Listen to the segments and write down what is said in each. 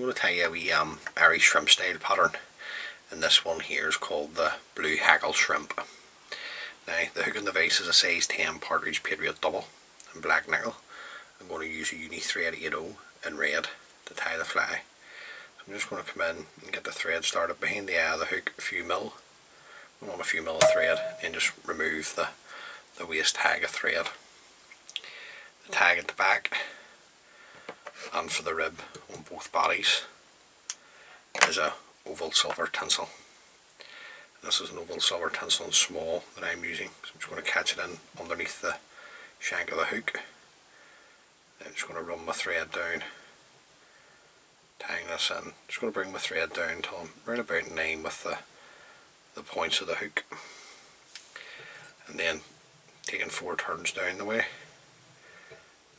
I'm going to tie you a wee Irish shrimp style pattern, and this one here is called the blue Hackle shrimp. Now the hook and the vise is a size 10 partridge patriot double in black nickel. I'm going to use a uni thread 80 in red to tie the fly. So I'm just going to come in and get the thread started behind the eye of the hook a few mil. I want a few mil of thread and just remove the waist tag of thread. The tag at the back and for the rib on both bodies is a oval silver tinsel. This is an oval silver tinsel in small that I'm using, so I'm just going to catch it in underneath the shank of the hook. Then I'm just going to run my thread down, tying this in. Just going to bring my thread down until I'm right about in line with the points of the hook, and then taking 4 turns down the way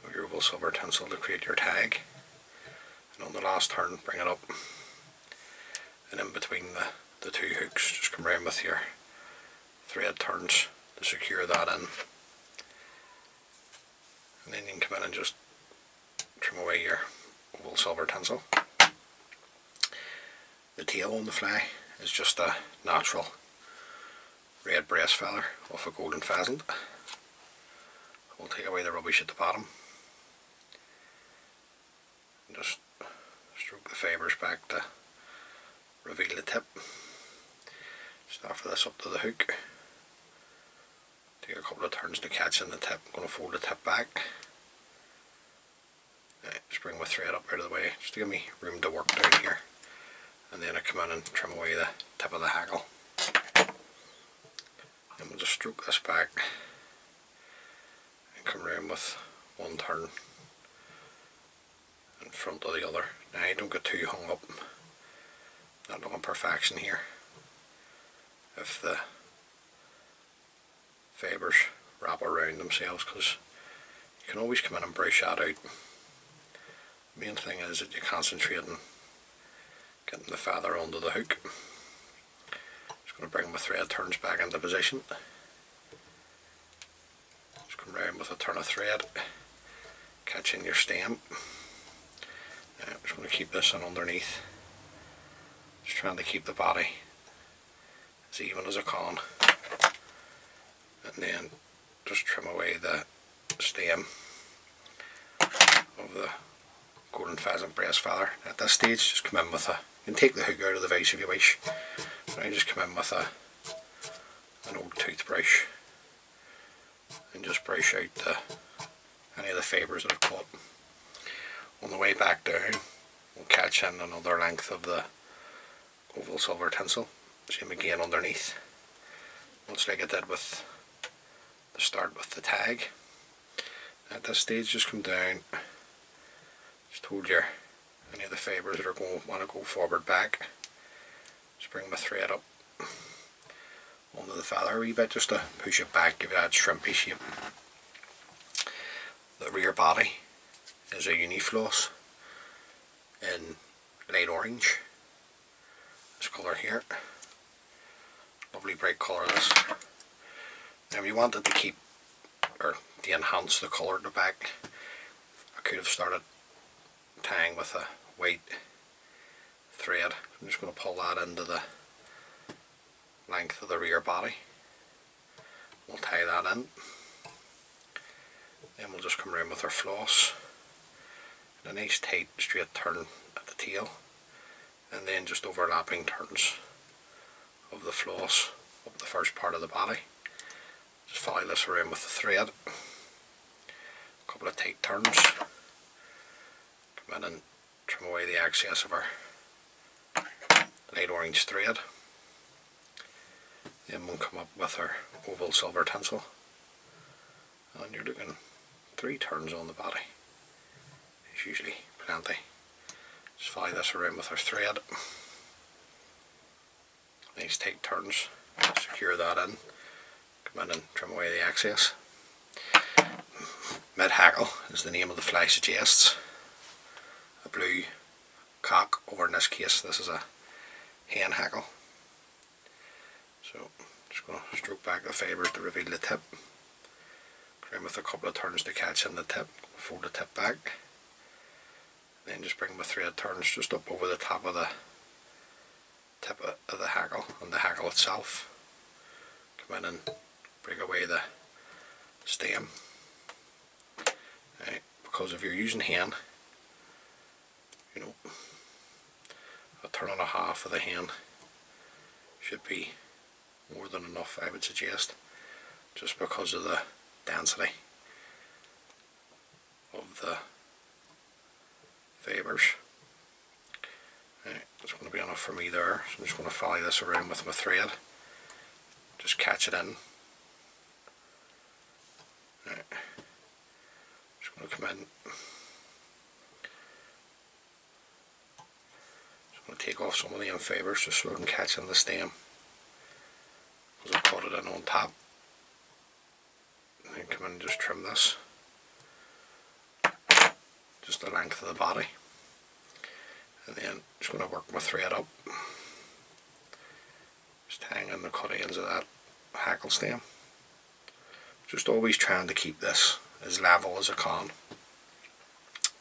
with your oval silver tinsel to create your tag, and on the last turn bring it up, and in between the two hooks just come around with your thread turns to secure that in, and then you can come in and just trim away your oval silver tinsel. The tail on the fly is just a natural red breast feather off a golden pheasant. We'll take away the rubbish at the bottom and just stroke the fibres back to reveal the tip. Just after this up to the hook, take a couple of turns to catch in the tip. I'm going to fold the tip back. Just bring my thread up out of the way just to give me room to work down here, and then I come in and trim away the tip of the hackle. And we'll just stroke this back and come around with one turn in front of the other. Now I don't get too hung up, not looking perfection here. If the fibres wrap around themselves, because you can always come in and brush that out. The main thing is that you concentrate on getting the feather onto the hook. Just going to bring my thread turns back into position. Just come round with a turn of thread, catch in your stem. Now I'm just going to keep this in underneath, just trying to keep the body as even as I can, and then just trim away the stem of the golden pheasant breast feather. At this stage just come in with you can take the hook out of the vise if you wish, but I just come in with an old toothbrush and just brush out any of the fibres that I've caught. On the way back down we'll catch in another length of the oval silver tinsel, same again underneath, much like I did with the start with the tag. At this stage just come down, just hold your any of the fibres that are going to want to go forward back. Just bring my thread up onto the feather a wee bit just to push it back, give it that shrimpy shape. The rear body is a uni floss in light orange, this colour here. Lovely bright colour this. Now if you wanted to keep or to enhance the colour at the back, I could have started tying with a white thread. I'm just going to pull that into the length of the rear body. We'll tie that in. Then we'll just come around with our floss and a nice tight straight turn at the tail, and then just overlapping turns of the floss up the first part of the body. Just follow this around with the thread, a couple of tight turns, come in and trim away the excess of our light orange thread. Then we'll come up with our oval silver tinsel, and you're looking 3 turns on the body. It's usually plenty. Just follow this around with our thread, nice tight turns, secure that in, come in and trim away the excess. Mid Hackle, as the name of the fly suggests, a blue cock, or in this case this is a hen hackle. So just going to stroke back the fibres to reveal the tip, come with a couple of turns to catch in the tip, fold the tip back, And then just bring my thread turns just up over the top of the tip of the hackle and the hackle itself. Come in and break away the stem. Right, because if you're using hen, you know, a turn and a half of the hen should be more than enough, I would suggest, just because of the density of the fibres. Right, that's going to be enough for me there, so I'm just going to follow this around with my thread, just catch it in. Right, just going to come in, just going to take off some of the end fibres just so I can catch in the stem, because I've cut it in on top. And then come in and just trim this, just the length of the body, and then just going to work my thread up, just hang in the cut ends of that hackle stem, just always trying to keep this as level as I can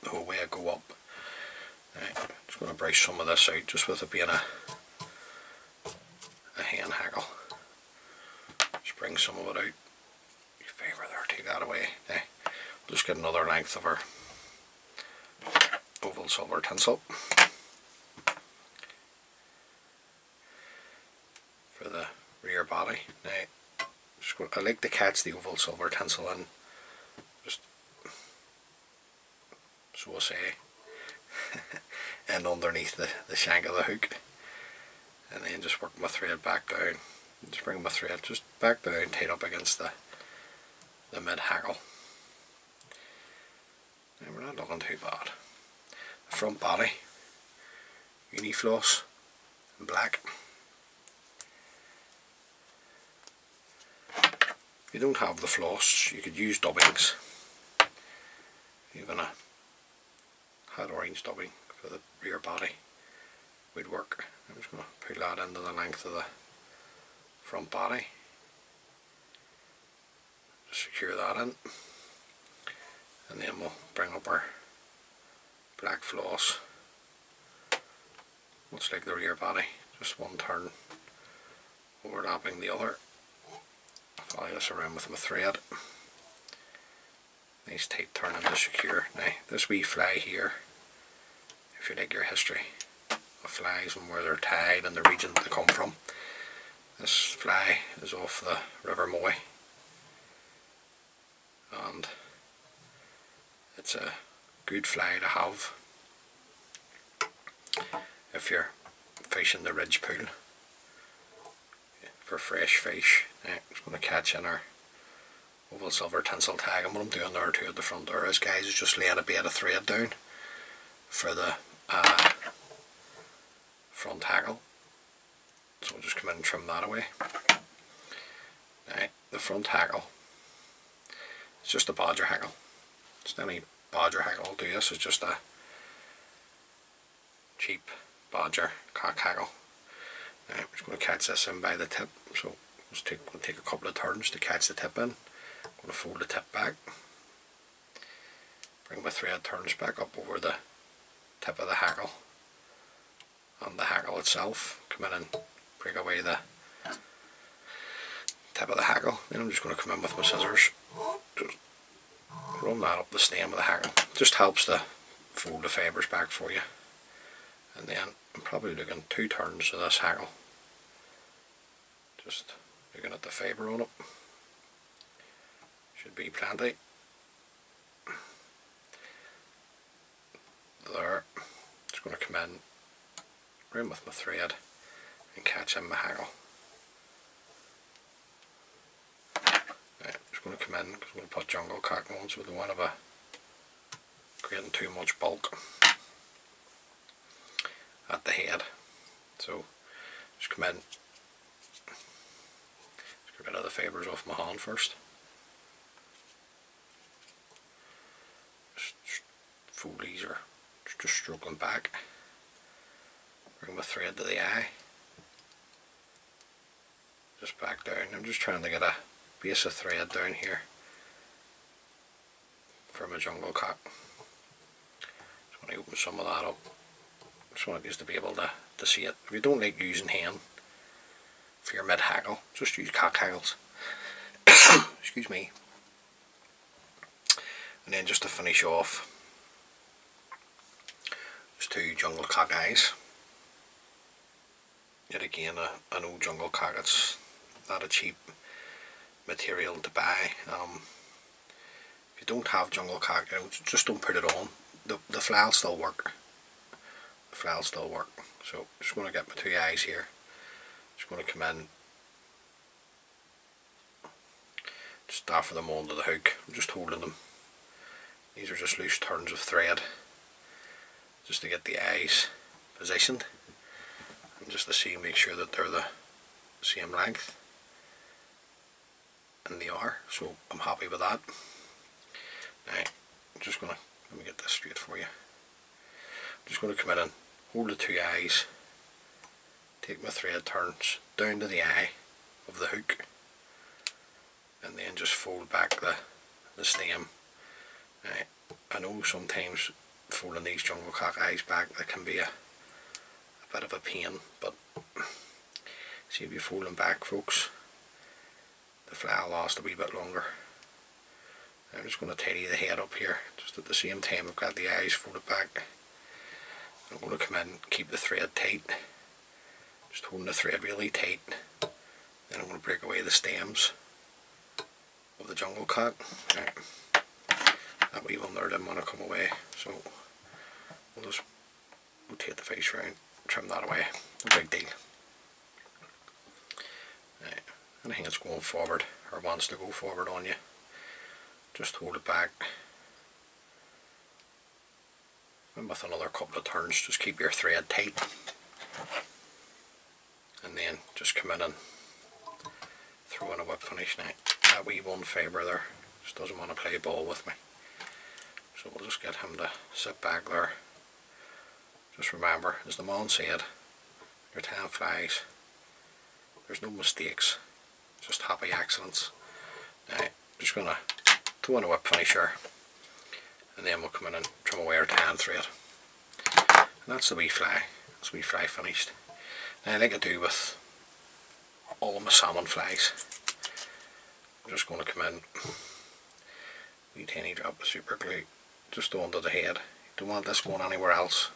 the whole way I go up. Right, just going to brush some of this out just with it being a hand hackle. Just bring some of it out. Your favour there, take that away. Now, we'll just get another length of our oval silver tinsel for the rear body. Now, I like to catch the oval silver tinsel in, just so I say, and underneath the shank of the hook, and then just work my thread back down. Just bring my thread just back down, tied up against the mid hackle. And we're not looking too bad. The front body, floss in black. If you don't have the floss, you could use dubbings. Even a hot orange dubbing for the rear body would work. I'm just going to put that into the length of the front body. Just secure that in, and then we'll bring up our black floss, much like the rear body, just one turn overlapping the other. Follow this around with my thread. Nice tight turn and just secure. Now this wee fly here, if you like your history of flies and where they're tied and the region they come from, this fly is off the River Moy, and it's a good fly to have if you're fishing the ridge pool for fresh fish. Now, I'm just going to catch in our oval silver tinsel tag, and what I'm doing there too at the front there is, guys, is just laying a bit of thread down for the front hackle. So we'll just come in and trim that away. Now, the front hackle, it's just a bodger hackle. It's not any bodger hackle will do this, it's just a cheap bodger cock hackle. Now, I'm just going to catch this in by the tip, so we'll take a couple of turns to catch the tip in. I'm going to fold the tip back, bring my thread turns back up over the tip of the hackle and the hackle itself, come in and break away the tip of the hackle. Then I'm just going to come in with my scissors, just run that up the stem of the hackle. It just helps to fold the fibres back for you. And then I'm probably looking 2 turns of this hackle, just looking at the fibre on it. Should be plenty. There. Just going to come in, round with my thread and catch in my hackle. Right, just going to come in because I'm going to put jungle cock on, so we don't want to creating too much bulk at the head. So just come in, just get rid of the fibres off my hand first. Just fold these, or just stroke them back. Bring my thread to the eye. Just back down. I'm just trying to get a base of thread down here for my jungle cock. So When I open some of that up, just want you to be able to see it. If you don't like using hand for your mid-hackle, just use cock hackles. Excuse me. And then just to finish off, just 2 jungle cock eyes. Yet again, an old jungle cock. It's not a cheap material to buy. If you don't have jungle cock, just don't put it on. The fly will still work. The fly will still work. So just going to get my 2 eyes here. Just going to come in, just offer them onto the hook. I'm just holding them. These are just loose turns of thread, just to get the eyes positioned, and just to see, make sure that they're the same length, and they are. So I'm happy with that. Now I'm just going to, let me get this straight for you. I'm just going to come in and hold the 2 eyes, take my thread turns down to the eye of the hook, and then just fold back the stem. Now, I know sometimes folding these jungle cock eyes back, that can be a bit of a pain, but see, if you fold them back, folks, the fly will last a wee bit longer. I'm just going to tidy the head up here, just at the same time I've got the eyes folded back. I'm going to come in and keep the thread tight, just holding the thread really tight. Then I'm going to break away the stems of the jungle cock. Right. That wee one there didn't want to come away, so we'll just rotate the face round, trim that away, no big deal. Right. Anything that's going forward or wants to go forward on you, just hold it back, and with another couple of turns just keep your thread tight, and then just come in and throw in a whip finish. Now that wee one fibre there just doesn't want to play ball with me, so we'll just get him to sit back there. Just remember, as the man said, your 10 flies, there's no mistakes, just happy accidents. Now just going to throw in a whip finisher, and then we'll come in and trim away our 10 thread, and that's the wee fly. That's the wee fly finished. Now, like I do with all of my salmon flies, I'm just going to come in, wee tiny drop of super glue just onto the head. You don't want this going anywhere else,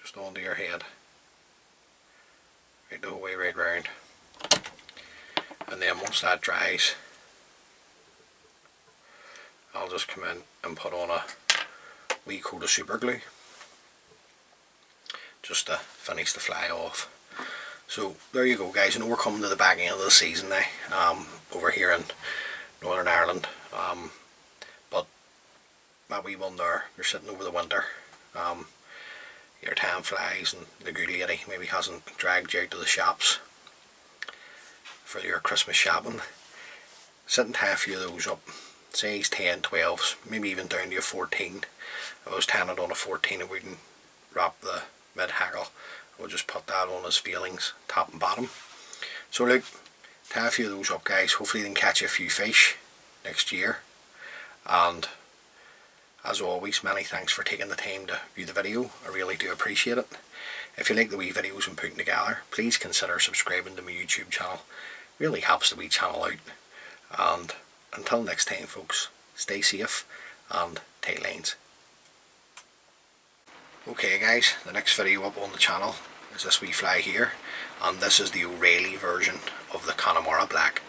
just onto your head, right the whole way right round. And then once that dries, I'll just come in and put on a wee coat of super glue just to finish the fly off. So there you go, guys. I know we're coming to the back end of the season now, over here in Northern Ireland, but that wee one there, you're sitting over the winter, your 10 flies, and the good lady maybe hasn't dragged you out to the shops for your Christmas shopping. Sit and tie a few of those up, size 10, 12s, maybe even down to a 14. If I was tying it on a 14, I wouldn't wrap the mid-hackle. I would just put that on as feelings, top and bottom. So look, tie a few of those up, guys. Hopefully they can catch a few fish next year. And as always, many thanks for taking the time to view the video. I really do appreciate it. If you like the wee videos I'm putting together, please consider subscribing to my YouTube channel. It really helps the wee channel out. And until next time, folks, stay safe and tight lines. Okay, guys, the next video up on the channel is this wee fly here, and this is the O'Reilly version of the Connemara Black.